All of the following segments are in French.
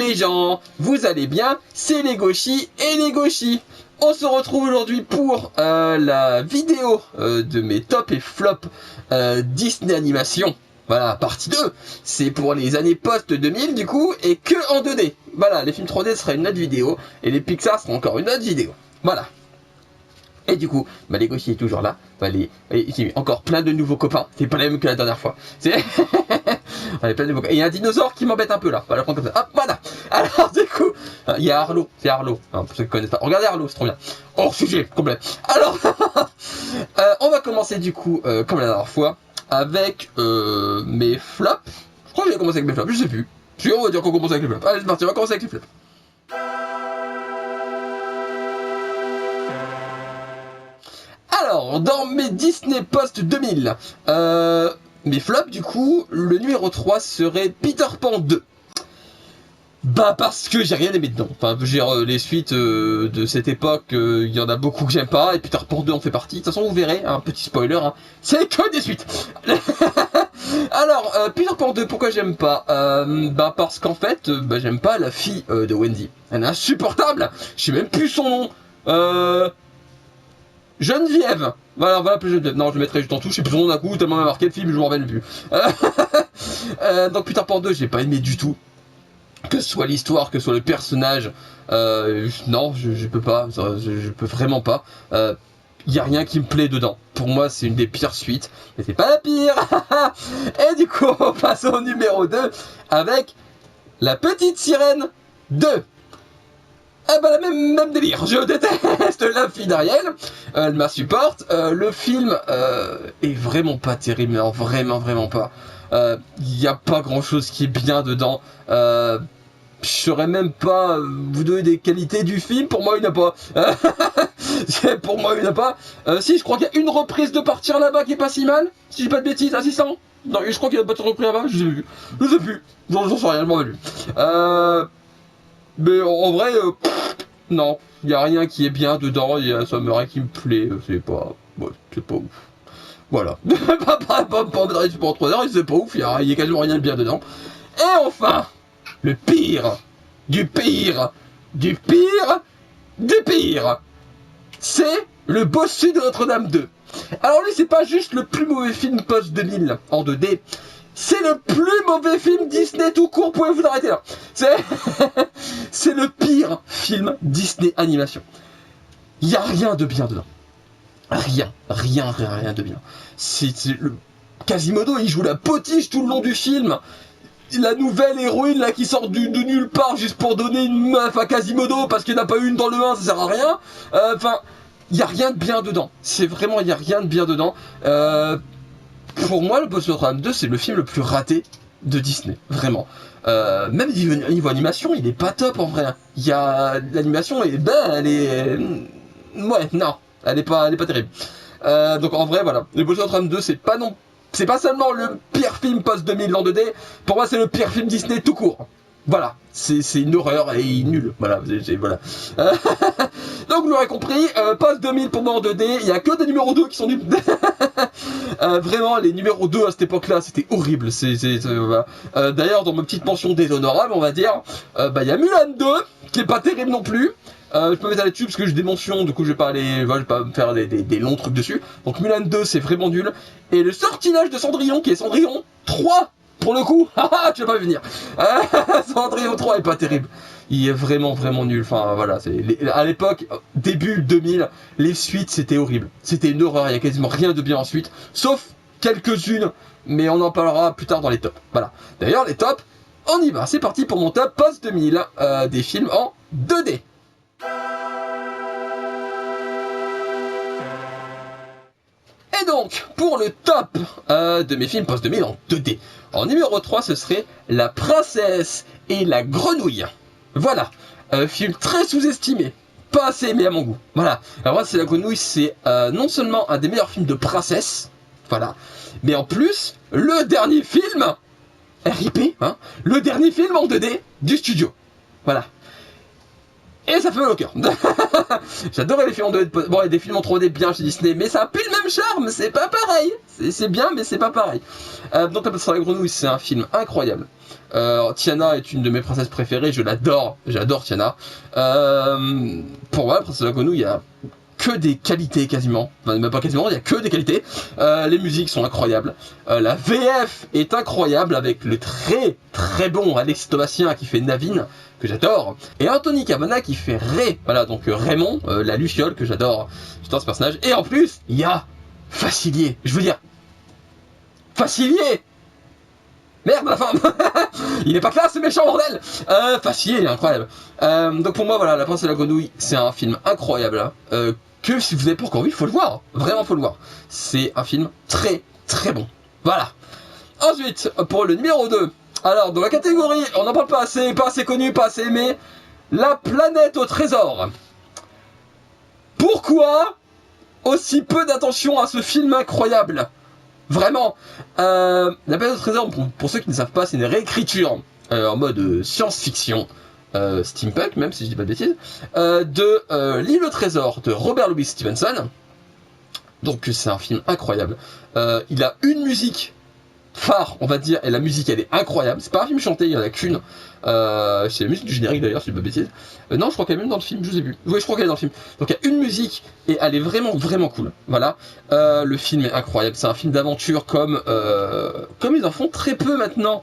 les gens, vous allez bien? C'est les gauchis et les gauchis. On se retrouve aujourd'hui pour la vidéo de mes top et flop Disney Animation. Voilà, partie 2. C'est pour les années post-2000 du coup, et que en 2D. Voilà, les films 3D sera une autre vidéo, et les Pixar seront encore une autre vidéo. Voilà. Et du coup, bah, les gauchis est toujours là. Bah, j'ai encore plein de nouveaux copains. C'est pas la même que la dernière fois. C'est... plein de nouveaux... Et il y a un dinosaure qui m'embête un peu là. Voilà, prendre comme ça. Hop, voilà. Alors du coup, il y a Arlo. C'est Arlo. Hein, pour ceux qui connaissent pas. Regardez Arlo, c'est trop bien. Hors sujet, complet. Alors, on va commencer du coup, comme la dernière fois, avec mes flops. Je crois que j'ai commencé avec mes flops. Je sais plus. Si on va dire qu'on commence avec les flops. Allez, c'est parti. On va commencer avec les flops. Alors, dans mes Disney Post 2000, mes flops, du coup, le numéro 3 serait Peter Pan 2. Bah, parce que j'ai rien aimé dedans. Enfin, les suites de cette époque, il y en a beaucoup que j'aime pas, et Peter Pan 2 en fait partie. De toute façon, vous verrez, un petit spoiler, hein, c'est que des suites. Alors, Peter Pan 2, pourquoi j'aime pas? Bah, parce qu'en fait, j'aime pas la fille de Wendy. Elle est insupportable. Je sais même plus son nom. Geneviève. Voilà plus Geneviève. Non, je mettrai juste en touche, je sais plus son nom d'un coup, tellement marqué le film, je m'en rappelle plus. Donc Peter Pan 2, j'ai pas aimé du tout. Que ce soit l'histoire, que ce soit le personnage. Non, je peux pas. Je peux vraiment pas. Y a rien qui me plaît dedans. Pour moi, c'est une des pires suites. Mais c'est pas la pire. Et du coup, on passe au numéro 2 avec La Petite Sirène 2. Ah bah même délire, je déteste la fille d'Ariel, elle m'insupporte, le film est vraiment pas terrible, non, vraiment pas. Y a pas grand chose qui est bien dedans, je saurais même pas vous donner des qualités du film, pour moi il n'y en a pas. Pour moi il n'y en a pas. Si, je crois qu'il y a une reprise de Partir là-bas qui est pas si mal, si j'ai pas de bêtises, assistant. Non, je crois qu'il y a pas de reprise là-bas, je sais plus, j'en sais rien, je m'en vais plus. Mais en vrai, non, il y a rien qui est bien dedans, il y a rien qui me plaît, c'est pas ouf. Voilà. Pas mettre les supports 3 heures, c'est pas ouf, il y a quasiment rien de bien dedans. Et enfin, le pire, du pire, c'est le bossu de Notre-Dame 2. Alors lui, c'est pas juste le plus mauvais film post-2000 en 2D, c'est le plus mauvais film Disney tout court, pouvez-vous arrêter là. C'est le pire film Disney Animation. Il n'y a rien de bien dedans. Rien de bien. Quasimodo, il joue la potiche tout le long du film. La nouvelle héroïne là qui sort de nulle part juste pour donner une meuf à Quasimodo parce qu'il n'y en a pas une dans le 1, ça sert à rien. Enfin, il n'y a rien de bien dedans. C'est vraiment, il n'y a rien de bien dedans. Pour moi, le Boss de Notre-Dame 2, c'est le film le plus raté de Disney, vraiment. Même niveau animation, il est pas top en vrai. L'animation, elle est... Ouais, non, elle est pas terrible. Donc en vrai, voilà. Le Boss de Notre-Dame 2, c'est pas seulement le pire film post-2000 en 2D, pour moi c'est le pire film Disney tout court. Voilà, c'est une horreur et nul. Voilà, voilà. Donc vous l'aurez compris, post 2000 pour moi en 2D, il y a que des numéros 2 qui sont nuls. Vraiment, les numéros 2 à cette époque-là, c'était horrible. D'ailleurs, dans ma petite mention déshonorable, on va dire, il y a Mulan 2, qui est pas terrible non plus. Je peux mettre là-dessus parce que j'ai des mentions, du coup je vais pas me faire des longs trucs dessus. Donc Mulan 2, c'est vraiment nul. Et le sortilège de Cendrillon, qui est Cendrillon 3, pour le coup, tu vas pas venir. Cendrillon 3 est pas terrible. Il est vraiment nul. Enfin voilà, à l'époque, début 2000, les suites c'était horrible. C'était une horreur, il y a quasiment rien de bien en suite, sauf quelques-unes, mais on en parlera plus tard dans les tops. Voilà. D'ailleurs, les tops, on y va. C'est parti pour mon top post 2000 des films en 2D. Et donc, pour le top de mes films post-2000 en 2D, en numéro 3, ce serait La Princesse et la Grenouille. Voilà, film très sous-estimé, pas assez aimé à mon goût. Voilà, La Princesse et la Grenouille, c'est non seulement un des meilleurs films de princesse, voilà, mais en plus, le dernier film, RIP, hein, le dernier film en 2D du studio. Voilà. Et ça fait mal au cœur. J'adorais les films en 2D. Bon, il y a des films en 3D bien chez Disney, mais ça a plus le même charme, c'est pas pareil. C'est bien, mais c'est pas pareil. Donc, La Place sur la Grenouille, c'est un film incroyable. Tiana est une de mes princesses préférées, je l'adore, j'adore Tiana. Pour moi, La Princesse de la Grenouille, il y a que des qualités quasiment, enfin même pas quasiment, il y a que des qualités. Les musiques sont incroyables, la VF est incroyable avec le très très bon Alexis Thomasien qui fait Navine, que j'adore, et Anthony Cavana qui fait Ray, voilà donc Raymond, la Luciole, que j'adore ce personnage, et en plus il y a Facilier, je veux dire, Facilier. Merde, la femme. Il est pas classe, ce méchant, bordel. Facile, il est incroyable. Donc pour moi, voilà, La Princesse et la Grenouille, c'est un film incroyable, hein, que si vous avez pas encore vu, il faut le voir. Vraiment, faut le voir. C'est un film très, très bon. Voilà. Ensuite, pour le numéro 2. Alors, dans la catégorie, on n'en parle pas assez connu, pas assez aimé. La planète au trésor. Pourquoi aussi peu d'attention à ce film incroyable? Vraiment, La planète au trésor, pour ceux qui ne savent pas, c'est une réécriture en mode science-fiction, steampunk même si je dis pas de bêtises, de L'île au trésor de Robert Louis Stevenson. Donc c'est un film incroyable. Il a une musique phare, on va dire, et la musique elle est incroyable. C'est pas un film chanté, il y en a qu'une. C'est la musique du générique d'ailleurs, si je dis pas de bêtises. Non, je crois qu'elle est même dans le film, je vous ai vu. Oui, je crois qu'elle est dans le film. Donc il y a une musique et elle est vraiment, vraiment cool. Voilà. Le film est incroyable. C'est un film d'aventure comme ils en font très peu maintenant.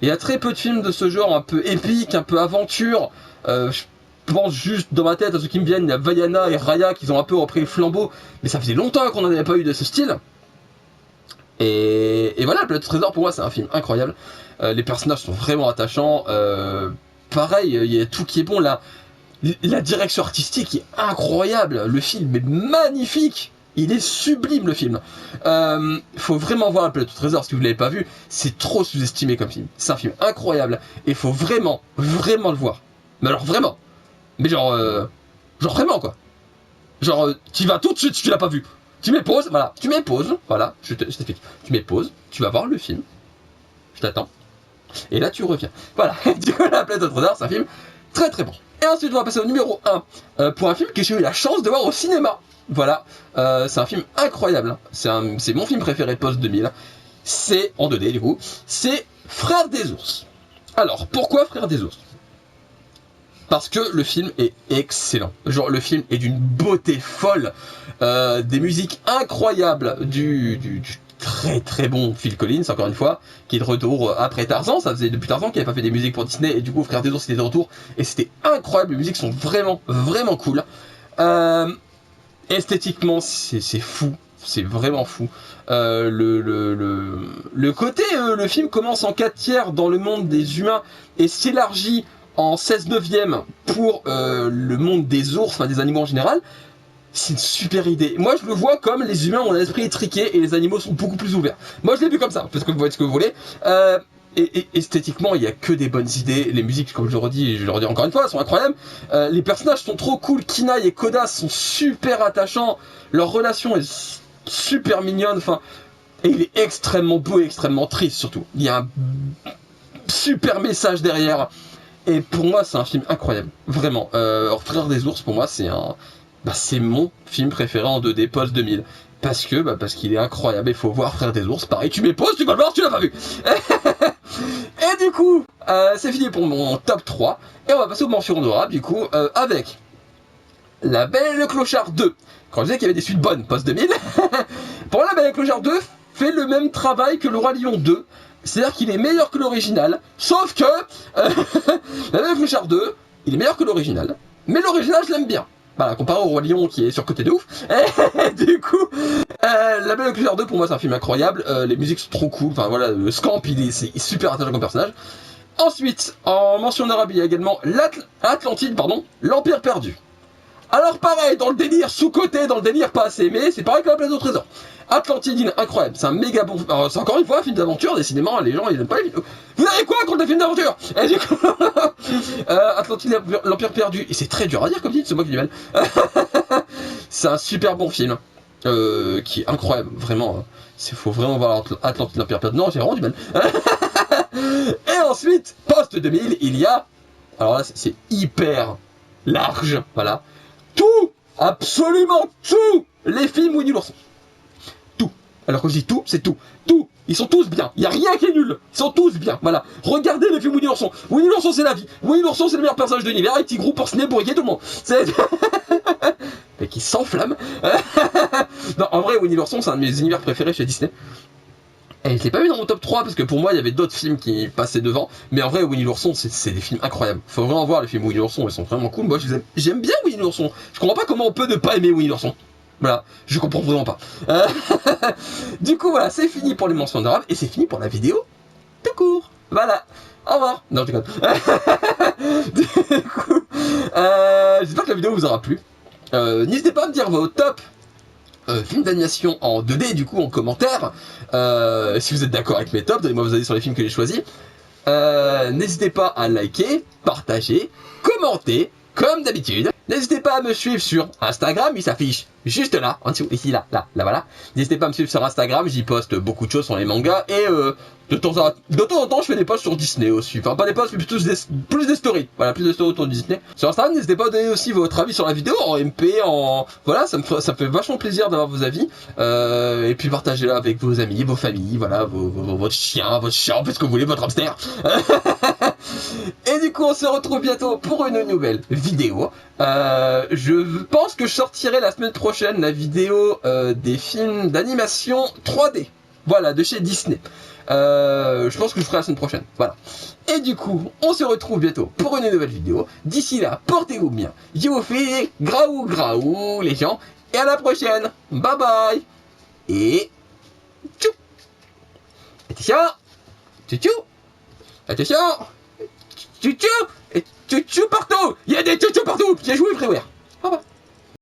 Il y a très peu de films de ce genre, un peu épique, un peu aventure. Je pense juste dans ma tête à ceux qui me viennent, il y a Vaiana et Raya qui ont un peu repris le flambeau. Mais ça faisait longtemps qu'on n'en avait pas eu de ce style. Et voilà, La Planète au Trésor, pour moi, c'est un film incroyable. Les personnages sont vraiment attachants. Pareil, il y a tout qui est bon. La direction artistique est incroyable. Le film est magnifique. Il est sublime, le film. Faut vraiment voir La Planète au Trésor si vous ne l'avez pas vu. C'est trop sous-estimé comme film. C'est un film incroyable. Et faut vraiment, vraiment le voir. Mais alors vraiment. Mais genre vraiment, quoi. Genre, tu vas tout de suite si tu l'as pas vu. Tu mets pause, voilà, je t'explique. Tu mets pause, tu vas voir le film, je t'attends, et là tu reviens. Voilà, du coup, La Planète au Trésor, c'est un film très très bon. Et ensuite, on va passer au numéro 1, pour un film que j'ai eu la chance de voir au cinéma. Voilà, c'est un film incroyable, hein. C'est mon film préféré post-2000, c'est, en 2D du coup, c'est Frères des ours. Alors, pourquoi Frères des ours ? Parce que le film est excellent. Genre, le film est d'une beauté folle, des musiques incroyables, du très très bon Phil Collins, encore une fois, qui est de retour après Tarzan. Ça faisait depuis Tarzan qu'il n'avait pas fait des musiques pour Disney, et du coup, Frères des ours était de retour, et c'était incroyable. Les musiques sont vraiment, vraiment cool. Esthétiquement, c'est fou. C'est vraiment fou. Le côté, le film commence en 4 tiers dans le monde des humains et s'élargit en 16/9 pour le monde des ours, enfin des animaux en général. C'est une super idée. Moi je le vois comme les humains ont un esprit étriqué et les animaux sont beaucoup plus ouverts. Moi je l'ai vu comme ça, parce que vous voyez ce que vous voulez. Et esthétiquement, il n'y a que des bonnes idées. Les musiques, comme je le redis encore une fois, sont incroyables. Les personnages sont trop cool. Kinaï et Koda sont super attachants. Leur relation est super mignonne. Enfin, et il est extrêmement beau et extrêmement triste surtout. Il y a un super message derrière. Et pour moi, c'est un film incroyable. Vraiment. Frères des ours, pour moi, c'est mon film préféré en 2D post-2000. Parce qu'il est incroyable. Il faut voir Frères des ours. Pareil, tu mets pause, tu vas le voir, tu l'as pas vu. Et du coup, c'est fini pour mon top 3. Et on va passer aux mentions honorables, du coup, avec La Belle et le Clochard 2. Quand je disais qu'il y avait des suites bonnes post-2000, pour La Belle et le Clochard 2, fait le même travail que Le Roi Lion 2. C'est-à-dire qu'il est meilleur que l'original, sauf que La Belle et le Clochard 2, il est meilleur que l'original. Mais l'original, je l'aime bien. Voilà, comparé au Roi Lion qui est surcoté de ouf. Et du coup, La Belle et le Clochard 2, pour moi, c'est un film incroyable. Les musiques sont trop cool. Enfin voilà, le Scamp, c'est super intéressant comme personnage. Ensuite, en mention honorable, il y a également Atlantide, l'Empire perdu. Alors pareil, dans le délire sous-côté, dans le délire pas assez aimé, c'est pareil que La Planète au Trésor. Atlantide, incroyable, c'est un méga bon... Alors, c'est encore une fois un film d'aventure, décidément, les gens ils aiment pas les films... Vous avez quoi contre les films d'aventure? Et du coup... Atlantide, l'Empire perdu, et c'est très dur à dire comme titre, c'est moi qui dis mal. C'est un super bon film, qui est incroyable, vraiment. Faut vraiment voir Atlantide, l'Empire perdu. Non, j'ai vraiment du mal. Et ensuite, post-2000, il y a... Alors là, c'est hyper large, voilà. Tout, absolument tout, les films Winnie l'ourson. Tout. Alors quand je dis tout, c'est tout. Tout. Ils sont tous bien. Il n'y a rien qui est nul. Ils sont tous bien. Voilà. Regardez les films Winnie l'ourson. Winnie l'ourson, c'est la vie. Winnie l'ourson, c'est le meilleur personnage de l'univers. Et Tigrou pour Sné pour égayer tout le monde. C'est... Mais qui s'enflamme. Non, en vrai, Winnie l'ourson, c'est un de mes univers préférés chez Disney. Et je l'ai pas vu dans mon top 3 parce que pour moi il y avait d'autres films qui passaient devant. Mais en vrai, Winnie l'ourson, c'est des films incroyables. Faut vraiment voir les films Winnie l'ourson, ils sont vraiment cool. Moi j'aime bien Winnie l'ourson. Je comprends pas comment on peut ne pas aimer Winnie l'ourson. Voilà, je comprends vraiment pas. Du coup, voilà, c'est fini pour les mentions honorables et c'est fini pour la vidéo tout court. Voilà, au revoir. Non, je déconne. Du coup, j'espère que la vidéo vous aura plu. N'hésitez pas à me dire vos top films d'animation en 2D du coup en commentaire. Si vous êtes d'accord avec mes tops, donnez-moi vos avis sur les films que j'ai choisis. N'hésitez pas à liker, partager, commenter, comme d'habitude. N'hésitez pas à me suivre sur Instagram, il s'affiche juste là, en dessous, ici, là, voilà. N'hésitez pas à me suivre sur Instagram, j'y poste beaucoup de choses sur les mangas, et de temps en temps, je fais des posts sur Disney aussi. Enfin, pas des posts, mais plutôt plus des stories. Voilà, plus de stories autour de Disney. Sur Instagram, n'hésitez pas à donner aussi votre avis sur la vidéo, en MP, en... Voilà, ça me fait vachement plaisir d'avoir vos avis. Et puis partagez-la avec vos amis, vos familles, voilà, votre chien, votre chat, faites ce que vous voulez, votre hamster. Et du coup, on se retrouve bientôt pour une nouvelle vidéo. Je pense que je sortirai la semaine prochaine la vidéo des films d'animation 3D. Voilà, de chez Disney. Je pense que je ferai la semaine prochaine. Voilà. Et du coup, on se retrouve bientôt pour une nouvelle vidéo. D'ici là, portez-vous bien. Je vous fais graou graou les gens. Et à la prochaine. Bye bye. Et tchou. Attention. Tchou. Attention. Tchou. Et tchou partout. Il y a des tchou partout. J'ai joué everywhere. Bye bye.